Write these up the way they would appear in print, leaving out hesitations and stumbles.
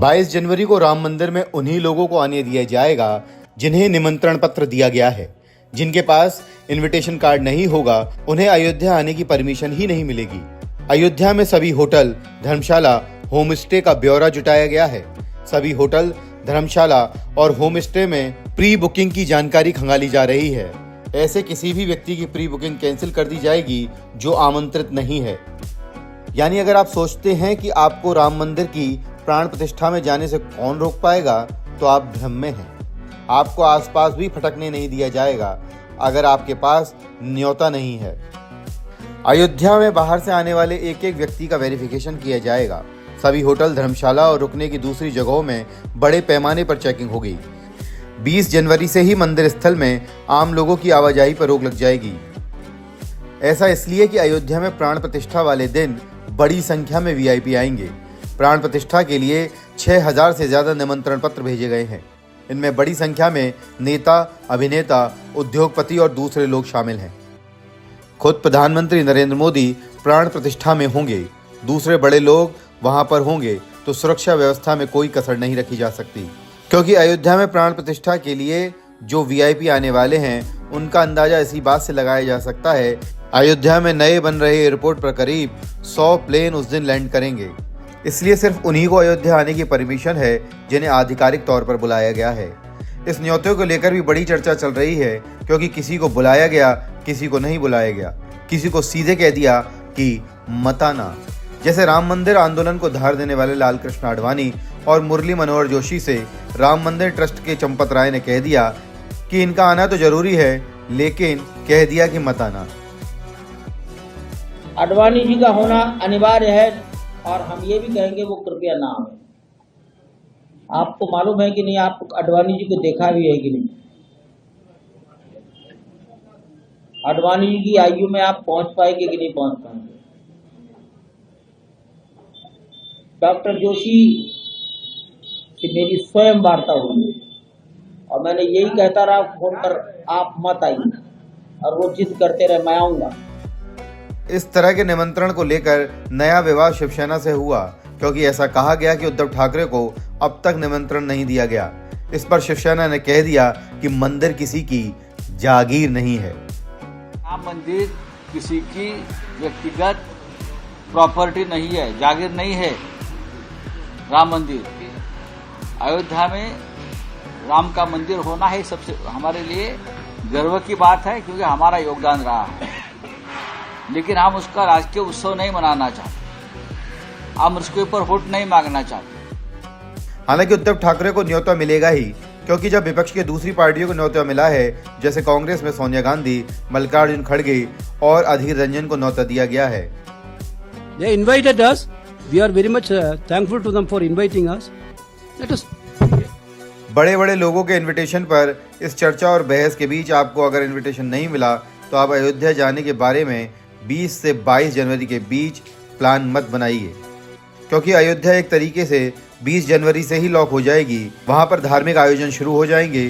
22 जनवरी को राम मंदिर में उन्हीं लोगों को आने दिया जाएगा जिन्हें निमंत्रण पत्र दिया गया है। जिनके पास इनविटेशन कार्ड नहीं होगा उन्हें अयोध्या आने की परमिशन ही नहीं मिलेगी। अयोध्या में सभी होटल, धर्मशाला, होम स्टे का ब्यौरा जुटाया गया है। सभी होटल, धर्मशाला और होम स्टे में प्री बुकिंग की जानकारी खंगाली जा रही है। ऐसे किसी भी व्यक्ति की प्री बुकिंग कैंसिल कर दी जाएगी जो आमंत्रित नहीं है। यानी अगर आप सोचते हैं कि आपको राम मंदिर की प्राण प्रतिष्ठा में जाने से कौन रोक पाएगा तो आप भ्रम में हैं। आपको आसपास भी फटकने नहीं दिया जाएगा अगर आपके पास न्योता नहीं है। अयोध्या में बाहर से आने वाले एक एक व्यक्ति का वेरिफिकेशन किया जाएगा। सभी होटल, धर्मशाला और रुकने की दूसरी जगहों में बड़े पैमाने पर चेकिंग होगी। 20 जनवरी से ही मंदिर स्थल में आम लोगों की आवाजाही पर रोक लग जाएगी। ऐसा इसलिए कि अयोध्या में प्राण प्रतिष्ठा वाले दिन बड़ी संख्या में वीआईपी आएंगे। प्राण प्रतिष्ठा के लिए 6000 से ज्यादा निमंत्रण पत्र भेजे गए हैं। इनमें बड़ी संख्या में नेता, अभिनेता, उद्योगपति और दूसरे लोग शामिल हैं। खुद प्रधानमंत्री नरेंद्र मोदी प्राण प्रतिष्ठा में होंगे। दूसरे बड़े लोग वहां पर होंगे तो सुरक्षा व्यवस्था में कोई कसर नहीं रखी जा सकती, क्योंकि अयोध्या में प्राण प्रतिष्ठा के लिए जो वीआईपी आने वाले हैं उनका अंदाजा इसी बात से लगाया जा सकता है। अयोध्या में नए बन रहे एयरपोर्ट पर करीब 100 प्लेन उस दिन लैंड करेंगे। इसलिए सिर्फ उन्हीं को अयोध्या आने की परमिशन है जिन्हें आधिकारिक तौर पर बुलाया गया है। इस न्योते को लेकर भी बड़ी चर्चा चल रही है, क्योंकि किसी को बुलाया गया, किसी को नहीं बुलाया गया। किसी को सीधे कह दिया कि मत आना। जैसे राम मंदिर आंदोलन को धार देने वाले लाल कृष्ण आडवाणी और मुरली मनोहर जोशी से राम मंदिर ट्रस्ट के चंपत राय ने कह दिया कि इनका आना तो जरूरी है, लेकिन कह दिया कि मत आना। आडवाणी जी का होना अनिवार्य है और हम ये भी कहेंगे वो कृपया ना आए। आपको मालूम है कि नहीं, आप आडवाणी जी को देखा भी है कि नहीं? आडवाणी जी की आयु में आप पहुंच पाएंगे कि नहीं पहुंच पाएंगे? डॉक्टर जोशी से मेरी स्वयं वार्ता हुई और मैंने यही कहता रहा फोन पर, आप मत आइए, और वो जिद करते रहे मैं आऊंगा। इस तरह के निमंत्रण को लेकर नया विवाद शिवसेना से हुआ, क्योंकि ऐसा कहा गया कि उद्धव ठाकरे को अब तक निमंत्रण नहीं दिया गया। इस पर शिवसेना ने कह दिया कि मंदिर किसी की जागीर नहीं है। राम मंदिर किसी की व्यक्तिगत प्रॉपर्टी नहीं है, जागीर नहीं है। राम मंदिर अयोध्या में राम का मंदिर होना है सबसे हमारे लिए गर्व की बात है, क्योंकि हमारा योगदान रहा है। लेकिन हम उसका राष्ट्रीय उत्सव नहीं मनाना चाहते, हम उसके ऊपर वोट नहीं मांगना चाहते। हालांकि उद्धव ठाकरे को न्योता मिलेगा ही, क्योंकि जब विपक्ष के दूसरी पार्टियों को न्योता मिला है, जैसे कांग्रेस में सोनिया गांधी, मल्लिकार्जुन खड़गे और अधीर रंजन को न्योता दिया गया है। They invited us. We are very much thankful to them for inviting us. Let us. बड़े बड़े लोगों के इनविटेशन पर इस चर्चा और बहस के बीच आपको अगर इनविटेशन नहीं मिला तो आप अयोध्या जाने के बारे में 20 से 22 जनवरी के बीच प्लान मत बनाइए, क्योंकि अयोध्या एक तरीके से 20 जनवरी से ही लॉक हो जाएगी। वहां पर धार्मिक आयोजन शुरू हो जाएंगे।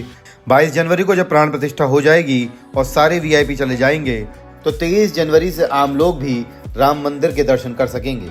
22 जनवरी को जब प्राण प्रतिष्ठा हो जाएगी और सारे वीआईपी चले जाएंगे तो 23 जनवरी से आम लोग भी राम मंदिर के दर्शन कर सकेंगे।